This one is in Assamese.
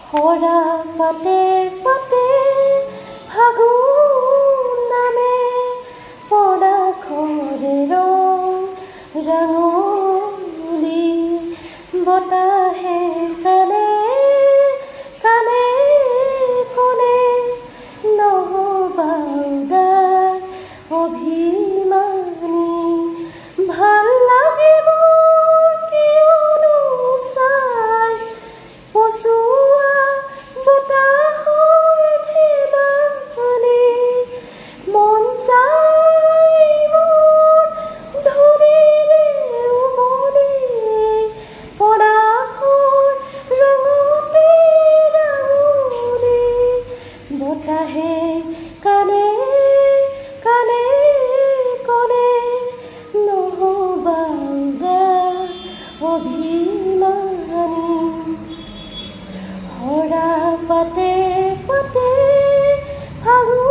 হৰা পাতে পাতে ফাগুন নামে পদাখৰে ৰাঙলী বতাহে কানে কানে কনে নহবাউদা অভিমানী ভাল লাগে মোৰ কিয়নো চাই পচোৱা বতাহৰ ধেমালি মন যায় মোৰ ধনীৰে উমলি পদাশৰ ৰঙতে ৰাঙলী বতাহে কানে কানে কনে নহবাউদা অভিমানী হৰা পাতে পাতে ফাগুন